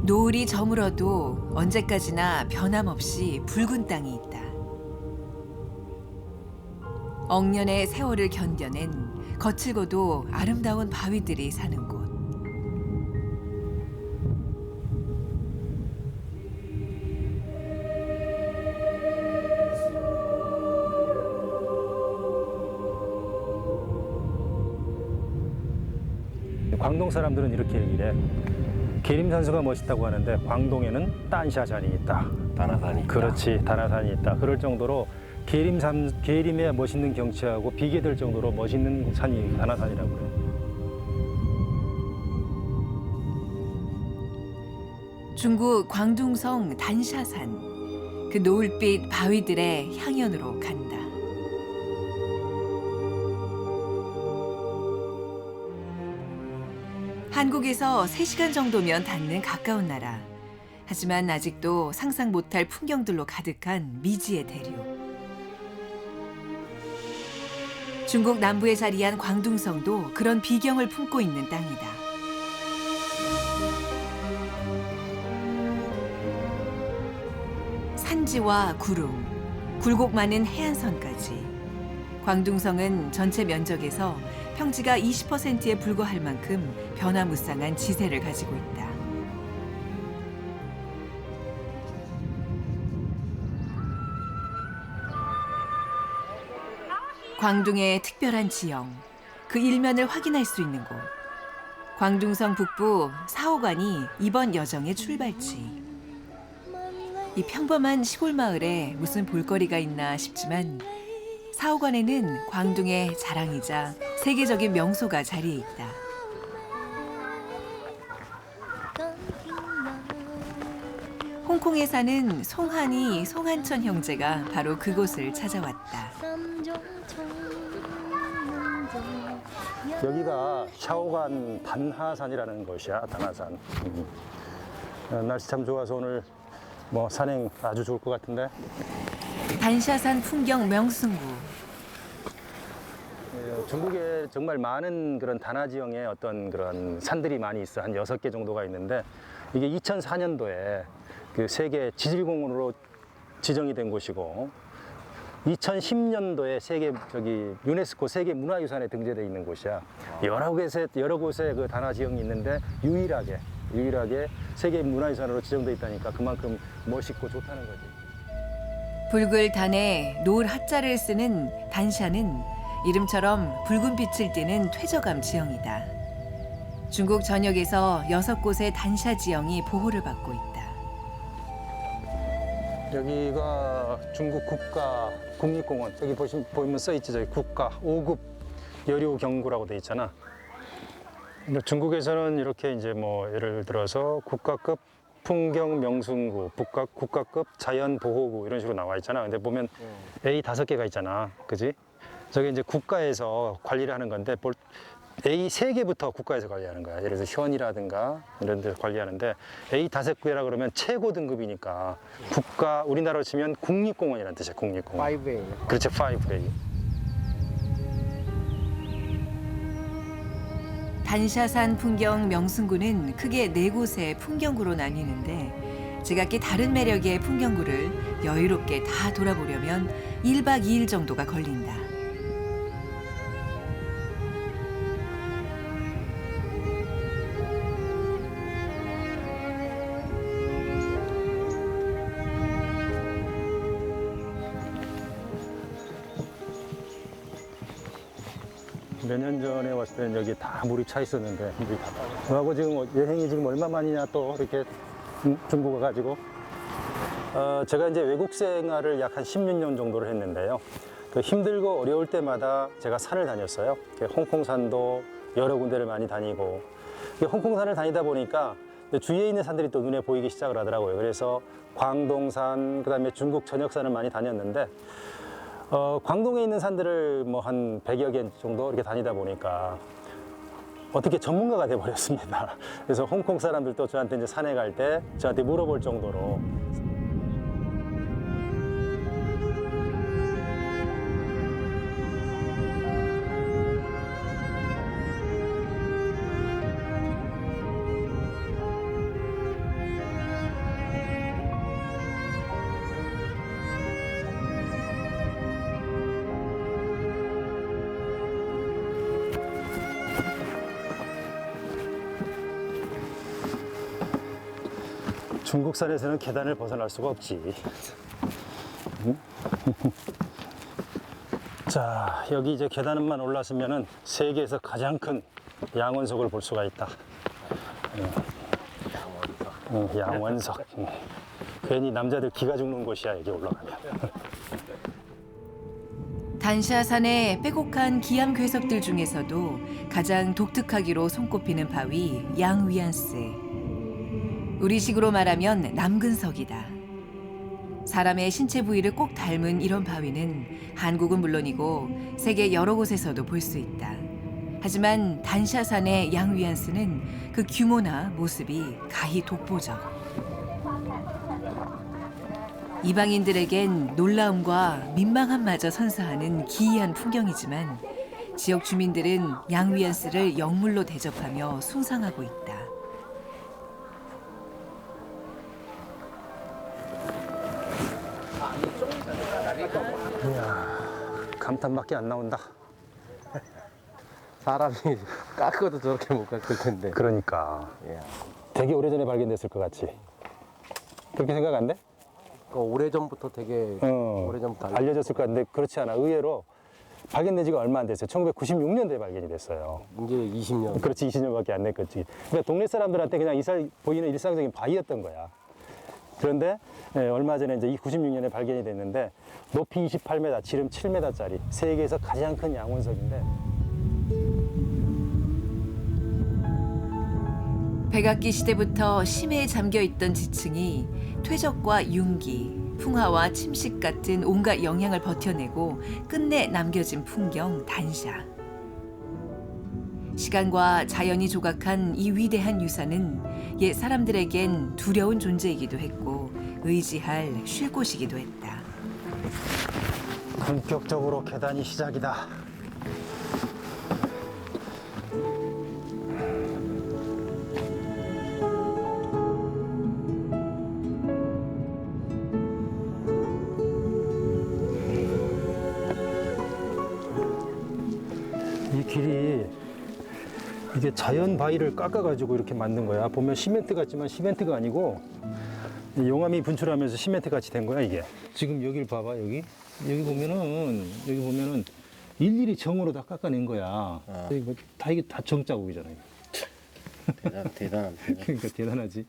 노을이 저물어도 언제까지나 변함없이 붉은 땅이 있다. 억년의 세월을 견뎌낸 거칠고도 아름다운 바위들이 사는 곳. 광동 사람들은 이렇게 얘기를 해. 계림산수가 멋있다고 하는데 광동에는 딴샤산이 있다. 다나산이 있다. 그렇지, 다나산이 있다. 그럴 정도로 계림의 멋있는 경치하고 비교될 정도로 멋있는 산이 다나산이라고 그래. 중국 광둥성 단샤산. 그 노을빛 바위들의 향연으로 간다. 한국에서 3시간 정도면 닿는 가까운 나라. 하지만 아직도 상상 못할 풍경들로 가득한 미지의 대륙. 중국 남부에 자리한 광둥성도 그런 비경을 품고 있는 땅이다. 산지와 구름, 굴곡 많은 해안선까지. 광둥성은 전체 면적에서 평지가 20%에 불과할 만큼 변화무쌍한 지세를 가지고 있다. 광둥의 특별한 지형, 그 일면을 확인할 수 있는 곳. 광둥성 북부 사호관이 이번 여정의 출발지. 이 평범한 시골 마을에 무슨 볼거리가 있나 싶지만 사호관에는 광둥의 자랑이자 세계적인 명소가 자리해 있다. 홍콩에 사는 송한이, 송한천 형제가 바로 그곳을 찾아왔다. 여기가 샤오간 단하산이라는 곳이야, 단하산. 날씨 참 좋아서 오늘 뭐 산행 아주 좋을 것 같은데. 단샤산 풍경 명승구. 중국에 정말 많은 그런 단화 지형의 어떤 그런 산들이 많이 있어. 한 6개 정도가 있는데 이게 2004년도에 그 세계 지질공원으로 지정이 된 곳이고 2010년도에 유네스코 세계 문화유산에 등재되어 있는 곳이야. 여러 곳에 그 단화 지형이 있는데 유일하게 세계 문화유산으로 지정돼 있다니까 그만큼 멋있고 좋다는 거지. 붉을 단에 노을 하자를 쓰는 단샤는 이름처럼 붉은 빛을 띠는 퇴적암 지형이다. 중국 전역에서 6곳의 단샤 지형이 보호를 받고 있다. 여기가 중국 국가 국립공원. 여기 보이면 써 있지, 저기 국가 5급 여류 경구라고 돼 있잖아. 근데 중국에서는 이렇게 이제 뭐 예를 들어서 국가급 풍경 명승구, 국가급 자연 보호구 이런 식으로 나와 있잖아. 근데 보면 A 5개가 있잖아, 그지? 저게 이제 국가에서 관리를 하는 건데 A 3개부터 국가에서 관리하는 거야. 예를 들어서 현이라든가 이런 데서 관리하는데 A 5개라 그러면 최고 등급이니까 우리나라로 치면 국립공원이라는 뜻이야, 국립공원. 5A. 그렇지, 5A. 단샤산 풍경 명승구는 크게 4곳의 풍경구로 나뉘는데 제각기 다른 매력의 풍경구를 여유롭게 다 돌아보려면 1박 2일 정도가 걸린다. 몇 년 전에 왔을 때는 여기 다 물이 차 있었는데 물이 다 빠져. 저하고 지금 여행이 지금 얼마 만이냐 또 이렇게 중국 와가지고 제가 이제 외국 생활을 약 한 16년 정도를 했는데요. 그 힘들고 어려울 때마다 제가 산을 다녔어요. 홍콩산도 여러 군데를 많이 다니고 홍콩산을 다니다 보니까 주위에 있는 산들이 또 눈에 보이기 시작을 하더라고요. 그래서 광동산, 그다음에 중국 전역산을 많이 다녔는데 광동에 있는 산들을 뭐 한 100여 개 정도 이렇게 다니다 보니까 어떻게 전문가가 돼 버렸습니다. 그래서 홍콩 사람들도 저한테 이제 산에 갈 때 저한테 물어볼 정도로. 중국산에서는 계단을 벗어날 수가 없지. 응? 자, 여기 이제 계단만 올랐으면은 세계에서 가장 큰 양원석을 볼 수가 있다. 양원석. 괜히 남자들 기가 죽는 곳이야, 여기 올라가면. 단샤산의 빼곡한 기암 괴석들 중에서도 가장 독특하기로 손꼽히는 바위 양위안스. 우리식으로 말하면 남근석이다. 사람의 신체 부위를 꼭 닮은 이런 바위는 한국은 물론이고 세계 여러 곳에서도 볼 수 있다. 하지만 단샤산의 양위안스는 그 규모나 모습이 가히 독보적. 이방인들에겐 놀라움과 민망함마저 선사하는 기이한 풍경이지만 지역 주민들은 양위안스를 영물로 대접하며 숭상하고 있다. 이야, 감탄밖에 안 나온다. 사람이 깎아도 저렇게 못 깎을 텐데. 그러니까 예. 되게 오래전에 발견됐을 것 같지. 그렇게 생각 안 돼? 오래전부터 되게 오래전부터 알려졌을 것 같은데 그렇지 않아. 의외로 발견된 지가 얼마 안 됐어요. 1996년도에 발견이 됐어요. 이제 20년. 그렇지, 20년밖에 안 됐겠지. 그러니까 동네 사람들한테 그냥 보이는 일상적인 바위였던 거야. 그런데 얼마 전에 이제 96년에 발견이 됐는데 높이 28m, 지름 7m짜리 세계에서 가장 큰 양원석인데 백악기 시대부터 심해에 잠겨있던 지층이 퇴적과 융기, 풍화와 침식 같은 온갖 영향을 버텨내고 끝내 남겨진 풍경 단샤. 시간과 자연이 조각한 이 위대한 유산은 옛 사람들에겐 두려운 존재이기도 했고 의지할 쉴 곳이기도 했다. 본격적으로 계단이 시작이다. 이 길이 이게 자연 바위를 깎아가지고 이렇게 만든 거야. 보면 시멘트 같지만 시멘트가 아니고 용암이 분출하면서 시멘트 같이 된 거야 이게. 지금 여기를 봐봐 여기 보면은 일일이 정으로 다 깎아낸 거야. 여기 뭐 다 이게 다 정자국이잖아. 대단한. 그러니까 대단하지.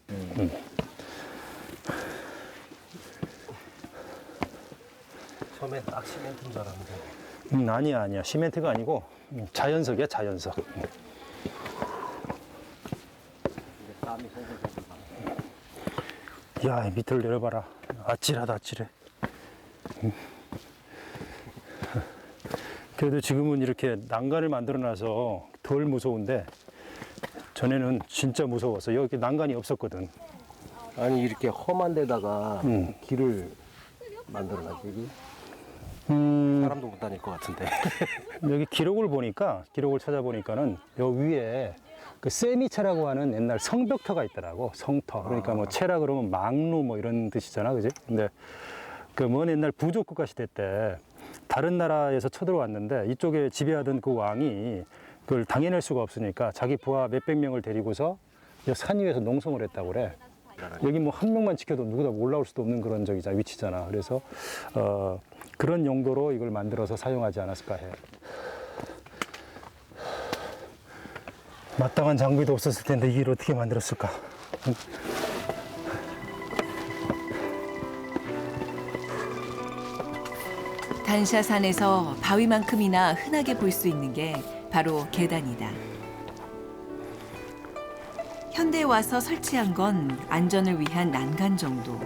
처음에 딱 시멘트인 줄 알았는데. 아니야 시멘트가 아니고 자연석이야 자연석. 땀이 솔솔. 야, 밑을 내려봐라. 아찔하다, 아찔해. 그래도 지금은 이렇게 난간을 만들어놔서 덜 무서운데 전에는 진짜 무서웠어. 여기 난간이 없었거든. 아니 이렇게 험한 데다가 길을 만들어놨지. 여기? 사람도 못 다닐 것 같은데. 여기 기록을 찾아보니까는 여기 위에 그 세미차라고 하는 옛날 성벽터가 있더라고. 성터. 그러니까 뭐 체라 그러면 망루 뭐 이런 뜻이잖아. 그지? 근데 그 먼 옛날 부족국가 시대 때 다른 나라에서 쳐들어왔는데 이쪽에 지배하던 그 왕이 그걸 당해낼 수가 없으니까 자기 부하 몇백 명을 데리고서 산 위에서 농성을 했다고 그래. 여기 뭐 한 명만 지켜도 누구나 올라올 수도 없는 그런 위치잖아. 그래서 그런 용도로 이걸 만들어서 사용하지 않았을까 해. 마땅한 장비도 없었을 텐데 이걸 어떻게 만들었을까? 단샤산에서 바위만큼이나 흔하게 볼 수 있는 게 바로 계단이다. 현대에 와서 설치한 건 안전을 위한 난간 정도.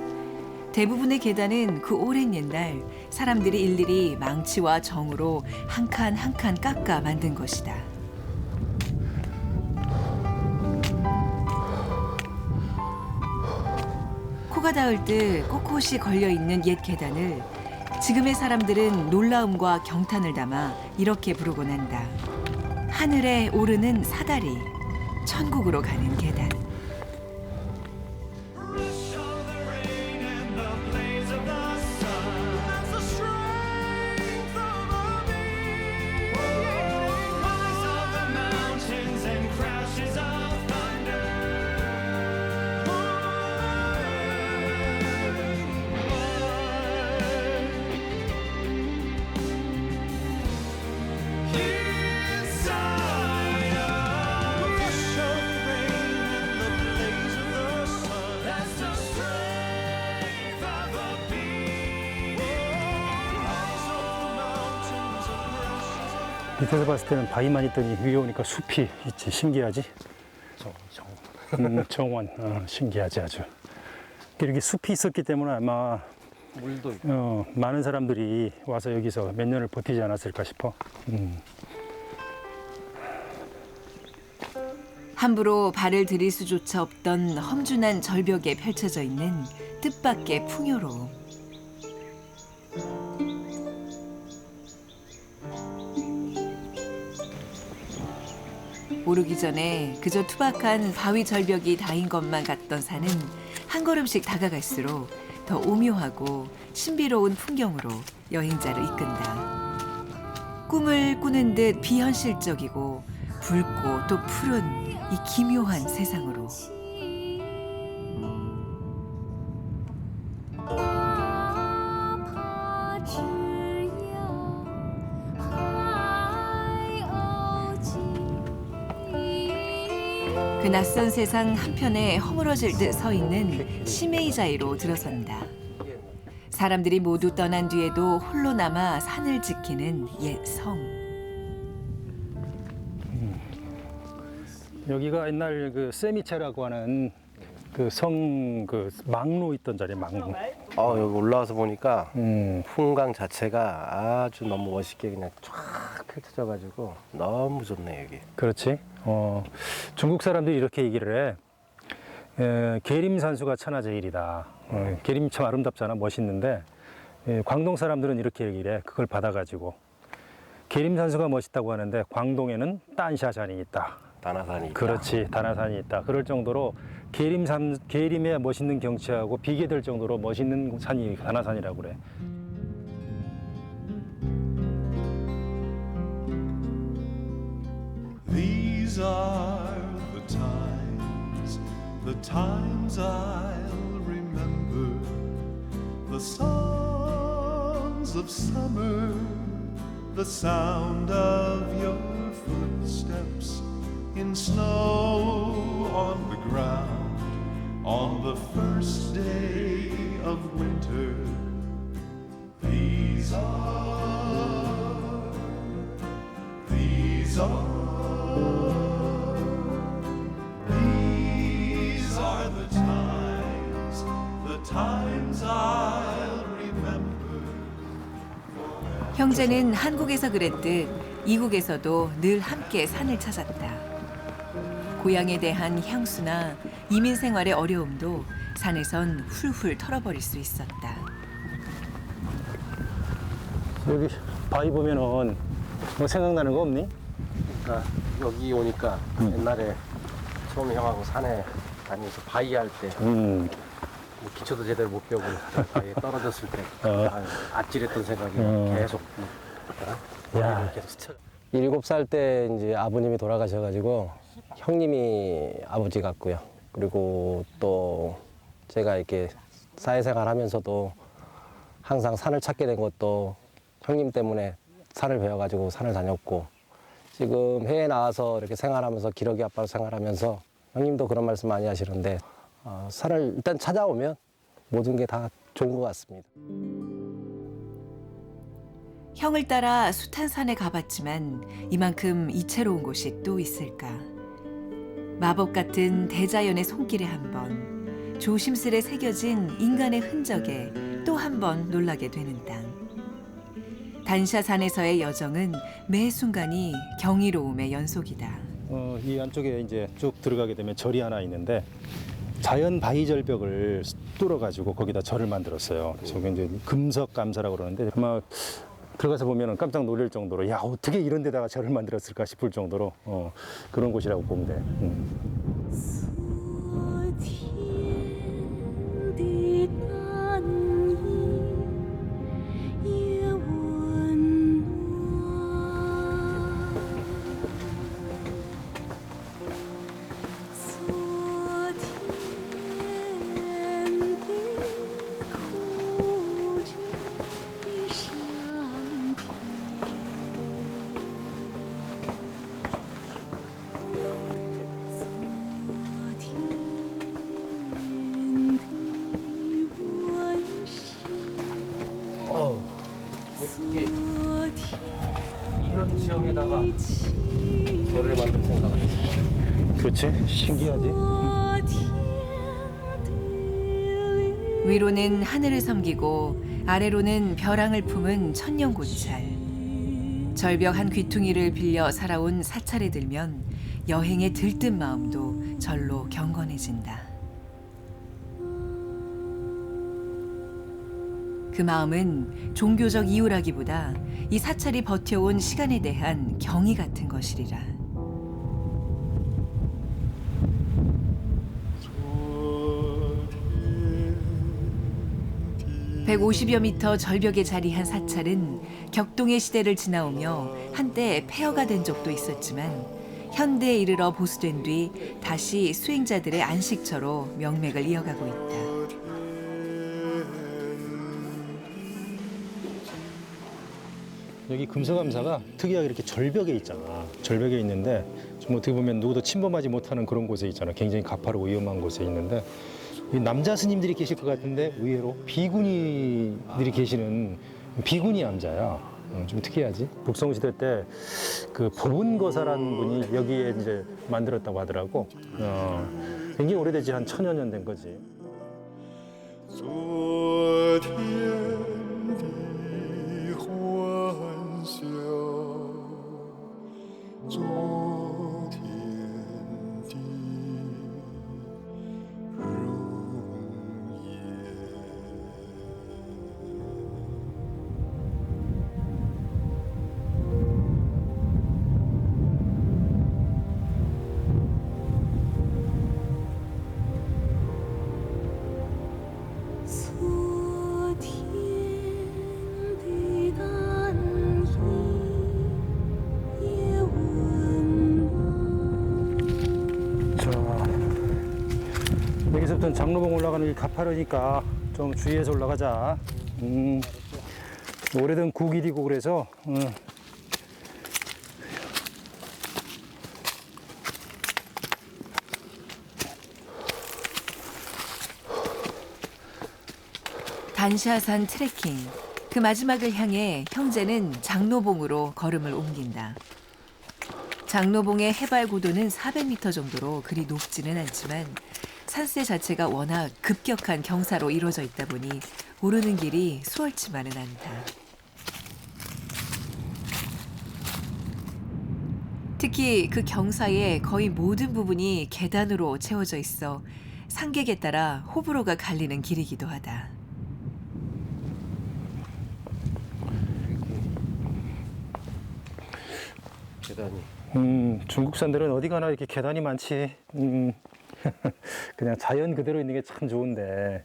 대부분의 계단은 그 오랜 옛날 사람들이 일일이 망치와 정으로 한 칸 한 칸 깎아 만든 것이다. 코가 닿을 듯 꼿꼿이 걸려있는 옛 계단을 지금의 사람들은 놀라움과 경탄을 담아 이렇게 부르곤 한다. 하늘에 오르는 사다리, 천국으로 가는 계단. 밑에서 봤을 때는 바위만 있더니 위에 오니까 숲이 있지. 신기하지? 정원. 신기하지 아주. 이렇게 숲이 있었기 때문에 아마 물도 있고. 많은 사람들이 와서 여기서 몇 년을 버티지 않았을까 싶어. 함부로 발을 들일 수조차 없던 험준한 절벽에 펼쳐져 있는 뜻밖의 풍요로움. 오르기 전에 그저 투박한 바위 절벽이 다인 것만 같던 산은 한 걸음씩 다가갈수록 더 오묘하고 신비로운 풍경으로 여행자를 이끈다. 꿈을 꾸는 듯 비현실적이고 붉고 또 푸른 이 기묘한 세상으로. 그 낯선 세상 한편에 허물어질 듯 서 있는 시메이자이로 들어선다. 사람들이 모두 떠난 뒤에도 홀로 남아 산을 지키는 옛 성. 여기가 옛날 그 세미체라고 하는 그 성 그 망로 있던 자리 망로. 여기 올라와서 보니까 풍광 자체가 아주 너무 멋있게 그냥 쫙 펼쳐져가지고 너무 좋네 여기. 그렇지. 중국 사람들이 이렇게 얘기를 해. 계림산수가 천하제일이다. 계림이 참 아름답잖아. 멋있는데 광동 사람들은 이렇게 얘기를 해. 그걸 받아가지고 계림산수가 멋있다고 하는데 광동에는 딴샤산이 있다. 다나산이 있다. 그렇지. 다나산이 있다. 그럴 정도로 계림의 멋있는 경치하고 비교될 정도로 멋있는 산이 다나산이라고 그래. These are the times I'll remember, the songs of summer, the sound of your footsteps in snow on the ground, on the first day of winter. These are the times I'll remember. 형제는 한국에서 그랬듯 이국에서도 늘 함께 산을 찾았다. 고향에 대한 향수나 이민 생활의 어려움도 산에선 훌훌 털어버릴 수 있었다. 여기 바위 보면은 뭐 생각나는 거 없니? 그러니까 여기 오니까 옛날에 처음 형하고 산에 다니면서 바위 할 때 뭐 기초도 제대로 못 배우고 바위에 떨어졌을 때 아찔했던 생각이 계속 야. 계속 스쳐. 7살 때 이제 아버님이 돌아가셔가지고 형님이 아버지 같고요. 그리고 또 제가 이렇게 사회생활 하면서도 항상 산을 찾게 된 것도 형님 때문에 산을 배워가지고 산을 다녔고, 지금 해외 나와서 이렇게 생활하면서 기러기 아빠로 생활하면서 형님도 그런 말씀 많이 하시는데 산을 일단 찾아오면 모든 게 다 좋은 것 같습니다. 형을 따라 숱한 산에 가봤지만 이만큼 이채로운 곳이 또 있을까. 마법 같은 대자연의 손길에 한 번, 조심스레 새겨진 인간의 흔적에 또 한 번 놀라게 되는 땅. 단샤산에서의 여정은 매 순간이 경이로움의 연속이다. 이 안쪽에 이제 쭉 들어가게 되면 절이 하나 있는데 자연 바위 절벽을 뚫어가지고 거기다 절을 만들었어요. 저게 이제 금석 감사라고 그러는데 아마 들어가서 보면 깜짝 놀랄 정도로 야 어떻게 이런 데다가 절을 만들었을까 싶을 정도로 그런 곳이라고 보면 돼. 그렇지? 신기하지? 위로는 하늘을 섬기고 아래로는 벼랑을 품은 천년고찰. 절벽 한 귀퉁이를 빌려 살아온 사찰에 들면 여행에 들뜬 마음도 절로 경건해진다. 그 마음은 종교적 이유라기보다 이 사찰이 버텨온 시간에 대한 경의 같은 것이리라. 150여 미터 절벽에 자리한 사찰은 격동의 시대를 지나오며 한때 폐허가 된 적도 있었지만 현대에 이르러 보수된 뒤 다시 수행자들의 안식처로 명맥을 이어가고 있다. 여기 금서감사가 특이하게 이렇게 절벽에 있잖아. 절벽에 있는데 좀 어떻게 보면 누구도 침범하지 못하는 그런 곳에 있잖아. 굉장히 가파르고 위험한 곳에 있는데 이 남자 스님들이 계실 것 같은데 의외로 비구니들이 계시는 비구니 암자야. 좀 특이하지. 북송 시대 때 그 보은거사라는 분이 여기에 이제 만들었다고 하더라고. 굉장히 오래되지 한 1000여 년 된 거지. 昨天的欢笑，昨天的容颜。 昨天的淡意也温暖。 자, 여기서부터는 장로봉 올라가는 길 가파르니까 좀 주의해서 올라가자. 오래된 구길이고 그래서 단샤산 트레킹. 그 마지막을 향해 형제는 장로봉으로 걸음을 옮긴다. 장로봉의 해발 고도는 400m 정도로 그리 높지는 않지만 산세 자체가 워낙 급격한 경사로 이루어져 있다 보니 오르는 길이 수월치만은 않다. 특히 그 경사의 거의 모든 부분이 계단으로 채워져 있어 상객에 따라 호불호가 갈리는 길이기도 하다. 계단이. 중국산들은 어디 가나 이렇게 계단이 많지. 그냥 자연 그대로 있는 게 참 좋은데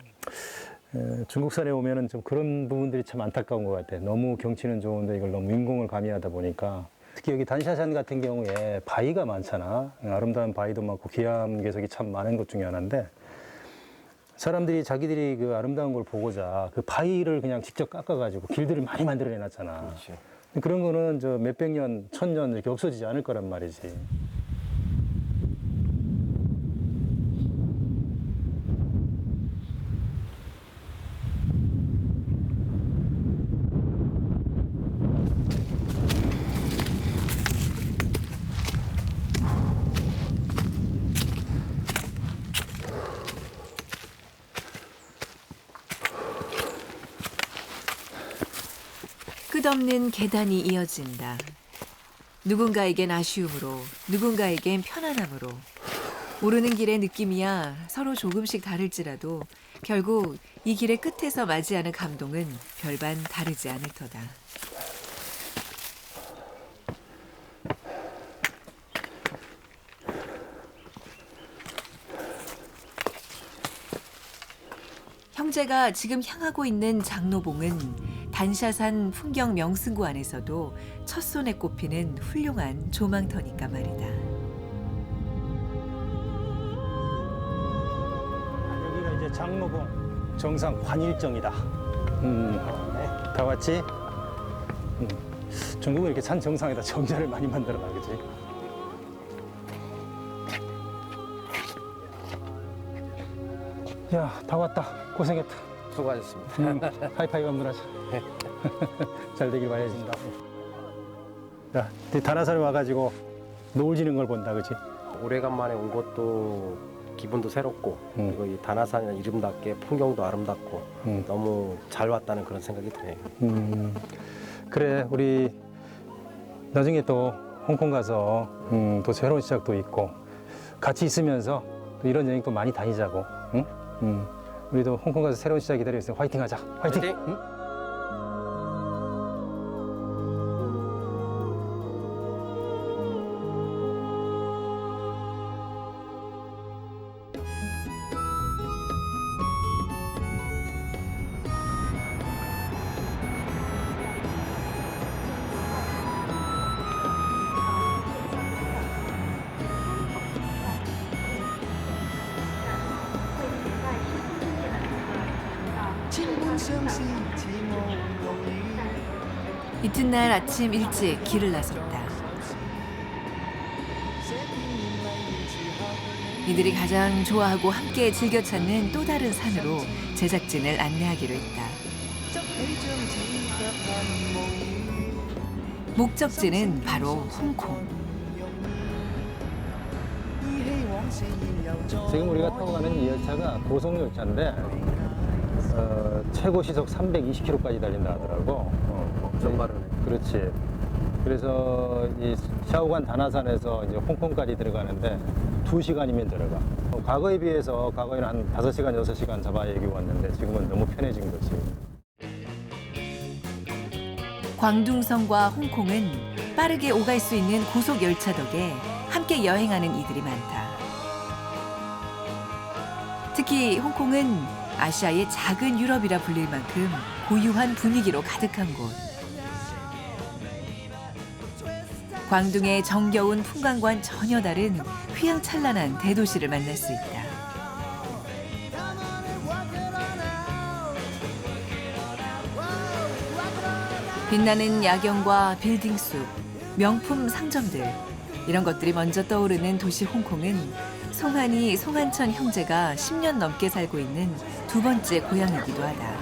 중국산에 오면은 좀 그런 부분들이 참 안타까운 것 같아. 너무 경치는 좋은데 이걸 너무 인공을 가미하다 보니까 특히 여기 단샤산 같은 경우에 바위가 많잖아. 아름다운 바위도 많고 기암 괴석이 참 많은 것 중에 하나인데 사람들이 자기들이 그 아름다운 걸 보고자 그 바위를 그냥 직접 깎아가지고 길들을 많이 만들어내놨잖아. 그렇죠. 그런 거는 저 몇백 년, 1000년 이렇게 없어지지 않을 거란 말이지. 끝없는 계단이 이어진다. 누군가에겐 아쉬움으로, 누군가에겐 편안함으로. 오르는 길의 느낌이야 서로 조금씩 다를지라도 결국 이 길의 끝에서 맞이하는 감동은 별반 다르지 않을 터다. 형제가 지금 향하고 있는 장로봉은 단샤산 풍경 명승구 안에서도 첫손에 꼽히는 훌륭한 조망터니까 말이다. 여기가 이제 장로봉 정상 관일정이다. 다 왔지? 중국은 이렇게 산 정상에다 정자를 많이 만들어놔, 그지? 야, 다 왔다. 고생했다. 수고하셨습니다. 하이파이브 한번 하자. 잘 되길 바라진다. 야, 단하산에 와가지고 노을 지는 걸 본다, 그지? 오래간만에 온 것도 기분도 새롭고 그리고 이 다나산 이름답게 풍경도 아름답고 너무 잘 왔다는 그런 생각이 드네요. 그래, 우리 나중에 또 홍콩 가서 또 새로운 시작도 있고 같이 있으면서 또 이런 여행 또 많이 다니자고. 응? 우리도 홍콩 가서 새로운 시작 기다리고 있으니까 화이팅 하자. 화이팅! 화이팅! 응? 이튿날 아침 일찍 길을 나섰다. 이들이 가장 좋아하고 함께 즐겨 찾는 또 다른 산으로 제작진을 안내하기로 했다. 목적지는 바로 홍콩. 지금 우리가 타고 가는 이 열차가 고속열차인데 최고 시속 320km까지 달린다 하더라고. 좀 빠르네. 그렇지. 그래서 이 샤오관 다나산에서 이제 홍콩까지 들어가는데 2시간이면 들어가. 과거에 비해서 과거에는 한 5시간, 6시간 잡아야 여기 왔는데 지금은 너무 편해진 거지. 광둥성과 홍콩은 빠르게 오갈 수 있는 고속 열차 덕에 함께 여행하는 이들이 많다. 특히 홍콩은 아시아의 작은 유럽이라 불릴 만큼 고유한 분위기로 가득한 곳. 광둥의 정겨운 풍광과는 전혀 다른 휘황찬란한 대도시를 만날 수 있다. 빛나는 야경과 빌딩 숲, 명품 상점들, 이런 것들이 먼저 떠오르는 도시 홍콩은 송한이, 송한천 형제가 10년 넘게 살고 있는 두 번째 고향이기도 하다.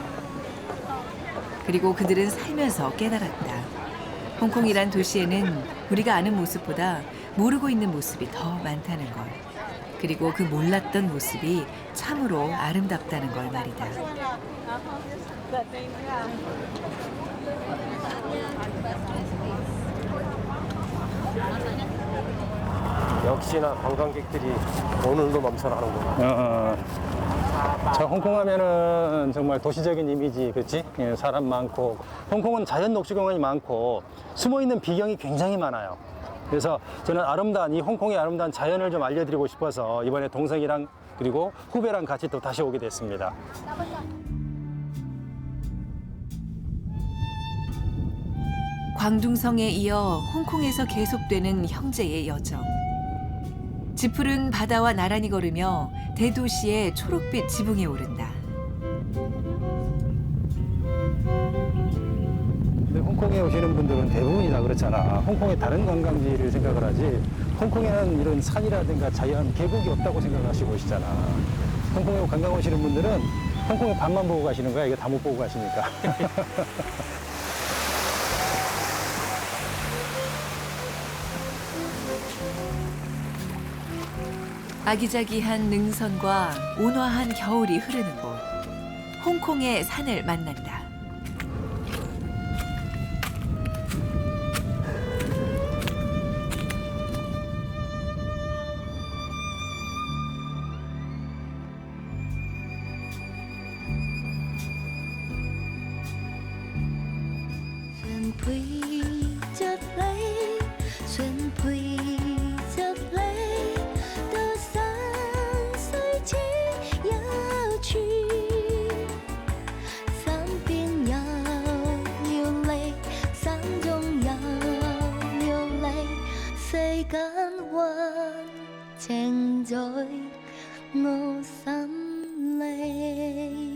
그리고 그들은 살면서 깨달았다. 홍콩이란 도시에는 우리가 아는 모습보다 모르고 있는 모습이 더 많다는 걸. 그리고 그 몰랐던 모습이 참으로 아름답다는 걸 말이다. 역시나 관광객들이 오늘도 넘쳐나는구나. 자, 홍콩 하면은 정말 도시적인 이미지, 그렇지? 예, 사람 많고. 홍콩은 자연 녹지공원이 많고 숨어 있는 비경이 굉장히 많아요. 그래서 저는 이 홍콩의 아름다운 자연을 좀 알려드리고 싶어서 이번에 동생이랑 그리고 후배랑 같이 또 다시 오게 됐습니다. 광둥성에 이어 홍콩에서 계속되는 형제의 여정. 짙푸른 바다와 나란히 걸으며 대도시의 초록빛 지붕에 오른다. 근데 홍콩에 오시는 분들은 대부분이 다 그렇잖아. 홍콩의 다른 관광지를 생각을 하지. 홍콩에는 이런 산이라든가 자연, 계곡이 없다고 생각하시고 오시잖아. 홍콩에 관광 오시는 분들은 홍콩의 반만 보고 가시는 거야. 이거 다 못 보고 가시니까. 아기자기한 능선과 온화한 겨울이 흐르는 곳. 홍콩의 산을 만난다. Xuân quy chợt lấy, xuân quy chợt lấy, từ sáng soi chiếc áo truy, sáng biên nhau nhiều lệ, sáng trong nhau nhiều lệ, xây cán hoa tranh rơi ngô xám lệ.